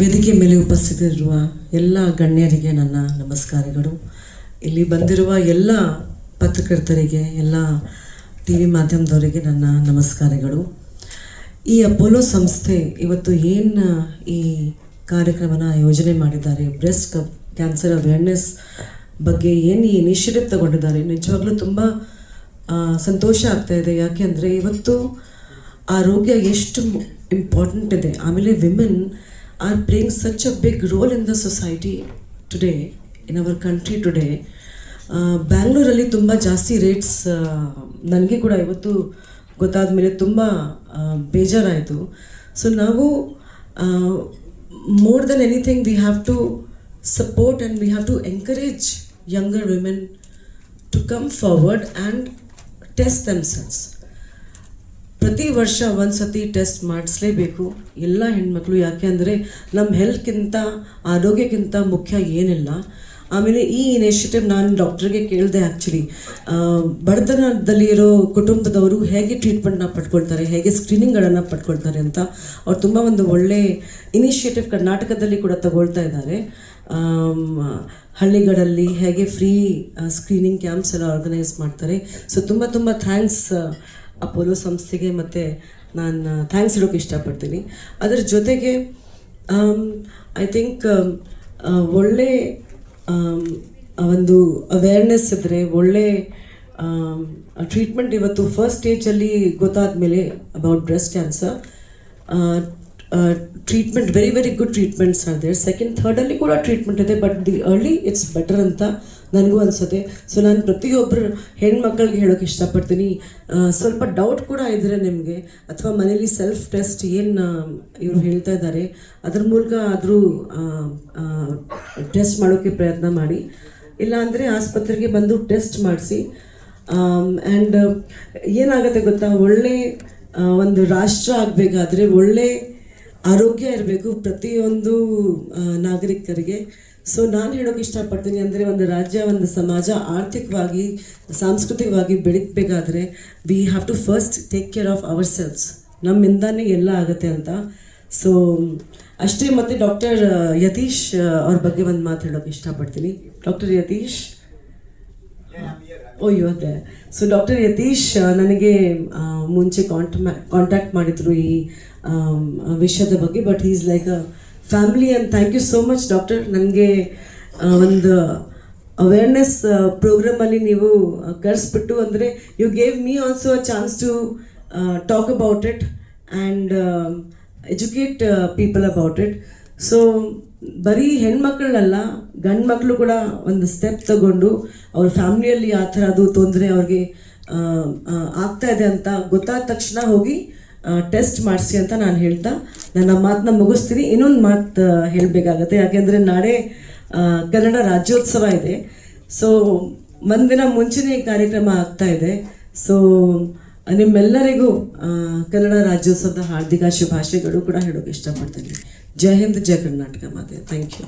ವೇದಿಕೆ ಮೇಲೆ ಉಪಸ್ಥಿತರಿರುವ ಎಲ್ಲ ಗಣ್ಯರಿಗೆ ನನ್ನ ನಮಸ್ಕಾರಗಳು. ಇಲ್ಲಿ ಬಂದಿರುವ ಎಲ್ಲ ಪತ್ರಕರ್ತರಿಗೆ, ಎಲ್ಲ ಟಿ ವಿ ಮಾಧ್ಯಮದವರಿಗೆ ನನ್ನ ನಮಸ್ಕಾರಗಳು. ಈ ಅಪೋಲೋ ಸಂಸ್ಥೆ ಇವತ್ತು ಏನು ಈ ಕಾರ್ಯಕ್ರಮನ ಯೋಜನೆ ಮಾಡಿದ್ದಾರೆ, ಬ್ರೆಸ್ಟ್ ಕ್ಯಾನ್ಸರ್ ಅವೇರ್ನೆಸ್ ಬಗ್ಗೆ ಏನು ಈ ಇನಿಷಿಯೇಟಿವ್ ತಗೊಂಡಿದ್ದಾರೆ, ನಿಜವಾಗ್ಲೂ ತುಂಬ ಸಂತೋಷ ಆಗ್ತಾ ಇದೆ. ಯಾಕೆ ಅಂದರೆ ಇವತ್ತು ಆರೋಗ್ಯ ಎಷ್ಟು ಇಂಪಾರ್ಟೆಂಟ್ ಇದೆ. ಆಮೇಲೆ women are playing such a big role in the society today, in our country today. ಬ್ಯಾಂಗ್ಳೂರಲ್ಲಿ ತುಂಬ ಜಾಸ್ತಿ ರೇಟ್ಸ್ ನನಗೆ ಕೂಡ ಇವತ್ತು ಗೊತ್ತಾದ ಮೇಲೆ ತುಂಬ ಬೇಜಾರಾಯಿತು. ಸೊ ನಾವು more than anything we have to support and we have to encourage younger women to come forward and test themselves. ಪ್ರತಿ ವರ್ಷ ಒಂದು ಸತಿ ಟೆಸ್ಟ್ ಮಾಡಿಸ್ಲೇಬೇಕು ಎಲ್ಲ ಹೆಣ್ಮಕ್ಳು. ಯಾಕೆ ಅಂದರೆ ನಮ್ಮ ಹೆಲ್ತ್ಗಿಂತ, ಆರೋಗ್ಯಕ್ಕಿಂತ ಮುಖ್ಯ ಏನಿಲ್ಲ. ಆಮೇಲೆ ಈ ಇನಿಷಿಯೇಟಿವ್ ನಾನು ಡಾಕ್ಟ್ರಿಗೆ ಕೇಳಿದೆ. ಆ್ಯಕ್ಚುಲಿ ಬಡತನದಲ್ಲಿ ಇರೋ ಕುಟುಂಬದವರು ಹೇಗೆ ಟ್ರೀಟ್ಮೆಂಟ್ನ ಪಡ್ಕೊಳ್ತಾರೆ, ಹೇಗೆ ಸ್ಕ್ರೀನಿಂಗ್ಗಳನ್ನು ಪಡ್ಕೊಳ್ತಾರೆ ಅಂತ ಅವ್ರು ತುಂಬ ಒಂದು ಒಳ್ಳೆ ಇನಿಷಿಯೇಟಿವ್ ಕರ್ನಾಟಕದಲ್ಲಿ ಕೂಡ ತಗೊಳ್ತಾ ಇದ್ದಾರೆ. ಹಳ್ಳಿಗಳಲ್ಲಿ ಹೇಗೆ ಫ್ರೀ ಸ್ಕ್ರೀನಿಂಗ್ ಕ್ಯಾಂಪ್ಸ್ ಎಲ್ಲ ಆರ್ಗನೈಸ್ ಮಾಡ್ತಾರೆ. ಸೊ ತುಂಬ ತುಂಬ ಥ್ಯಾಂಕ್ಸ್ ಅಪೋಲೋ ಸಂಸ್ಥೆಗೆ, ಮತ್ತು ನಾನು ಥ್ಯಾಂಕ್ಸ್ ಹೇಳೋಕ್ಕೆ ಇಷ್ಟಪಡ್ತೀನಿ. ಅದರ ಜೊತೆಗೆ ಐ ಥಿಂಕ್ ಒಳ್ಳೆ ಒಂದು ಅವೇರ್ನೆಸ್ ಇದ್ದರೆ, ಒಳ್ಳೆ ಟ್ರೀಟ್ಮೆಂಟ್ ಇವತ್ತು ಫಸ್ಟ್ ಸ್ಟೇಜಲ್ಲಿ ಗೊತ್ತಾದ ಮೇಲೆ about breast cancer treatment very very good treatments are there. Second ಥರ್ಡಲ್ಲಿ ಕೂಡ ಟ್ರೀಟ್ಮೆಂಟ್ ಇದೆ, but the early it's better ಅಂತ ನನಗೂ ಅನಿಸುತ್ತೆ. ಸೊ ನಾನು ಪ್ರತಿಯೊಬ್ಬರು ಹೆಣ್ಮಕ್ಳಿಗೆ ಹೇಳೋಕ್ಕೆ ಇಷ್ಟಪಡ್ತೀನಿ. ಸ್ವಲ್ಪ ಡೌಟ್ ಕೂಡ ಇದ್ದರೆ ನಿಮಗೆ, ಅಥವಾ ಮನೇಲಿ ಸೆಲ್ಫ್ ಟೆಸ್ಟ್ ಏನು ಇವರು ಹೇಳ್ತಾ ಇದ್ದಾರೆ ಅದ್ರ ಮೂಲಕ ಆದರೂ ಟೆಸ್ಟ್ ಮಾಡೋಕ್ಕೆ ಪ್ರಯತ್ನ ಮಾಡಿ. ಇಲ್ಲಾಂದರೆ ಆಸ್ಪತ್ರೆಗೆ ಬಂದು ಟೆಸ್ಟ್ ಮಾಡಿಸಿ. ಆ್ಯಂಡ್ ಏನಾಗುತ್ತೆ ಗೊತ್ತಾ, ಒಳ್ಳೆ ಒಂದು ರಾಷ್ಟ್ರ ಆಗಬೇಕಾದ್ರೆ ಒಳ್ಳೆ ಆರೋಗ್ಯ ಇರಬೇಕು ಪ್ರತಿಯೊಂದು ನಾಗರಿಕರಿಗೆ. ಸೊ ನಾನು ಹೇಳೋಕ್ಕೆ ಇಷ್ಟಪಡ್ತೀನಿ ಅಂದರೆ, ಒಂದು ರಾಜ್ಯ, ಒಂದು ಸಮಾಜ ಆರ್ಥಿಕವಾಗಿ, ಸಾಂಸ್ಕೃತಿಕವಾಗಿ ಬೆಳೀಬೇಕಾದ್ರೆ we have to first take care of ourselves. ನಮ್ಮಿಂದಾನೇ ಎಲ್ಲ ಆಗುತ್ತೆ ಅಂತ. ಸೊ ಅಷ್ಟೇ. ಮತ್ತು ಡಾಕ್ಟರ್ ಯತೀಶ್ ಅವ್ರ ಬಗ್ಗೆ ಒಂದು ಮಾತು ಹೇಳೋಕ್ಕೆ ಇಷ್ಟಪಡ್ತೀನಿ. ಡಾಕ್ಟರ್ ಯತೀಶ್, ಅದೇ. ಸೊ ಡಾಕ್ಟರ್ ಯತೀಶ್ ನನಗೆ ಮುಂಚೆ ಕಾಂಟ್ಯಾಕ್ಟ್ ಮಾಡಿದರು ಈ ವಿಷಯದ ಬಗ್ಗೆ, but he is like a family. And thank you so much doctor. ನನಗೆ ಒಂದು ಅವೇರ್ನೆಸ್ ಪ್ರೋಗ್ರಾಮಲ್ಲಿ ನೀವು ಕರೆಸ್ಬಿಟ್ಟು, ಅಂದರೆ you gave me also a chance to talk about it and educate people about it. So ಬರೀ ಹೆಣ್ಮಕ್ಳನ್ನಲ್ಲ, ಗಂಡು ಮಕ್ಕಳು ಕೂಡ ಒಂದು ಸ್ಟೆಪ್ ತಗೊಂಡು ಅವ್ರ ಫ್ಯಾಮಿಲಿಯಲ್ಲಿ ಆ ಥರ ಅದು ತೊಂದರೆ ಅವ್ರಿಗೆ ಆಗ್ತಾ ಇದೆ ಅಂತ ಗೊತ್ತಾದ ತಕ್ಷಣ ಹೋಗಿ ಟೆಸ್ಟ್ ಮಾಡಿಸಿ ಅಂತ ನಾನು ಹೇಳ್ತಾ ನನ್ನ ಮಾತನ್ನ ಮುಗಿಸ್ತೀನಿ. ಇನ್ನೊಂದು ಮಾತು ಹೇಳಬೇಕಾಗತ್ತೆ, ಯಾಕೆಂದರೆ ನಾಳೆ ಕನ್ನಡ ರಾಜ್ಯೋತ್ಸವ ಇದೆ. ಸೊ ಒಂದಿನ ಮುಂಚೆನೇ ಈ ಕಾರ್ಯಕ್ರಮ ಆಗ್ತಾ ಇದೆ. ಸೊ ನಿಮ್ಮೆಲ್ಲರಿಗೂ ಕನ್ನಡ ರಾಜ್ಯೋತ್ಸವದ ಹಾರ್ದಿಕ ಶುಭಾಶಯಗಳು ಕೂಡ ಹೇಳೋಕ್ಕೆ ಇಷ್ಟಪಡ್ತೀನಿ. ಜೈ ಹಿಂದ್, ಜೈ ಕರ್ನಾಟಕ ಮಾತೆ. Thank you.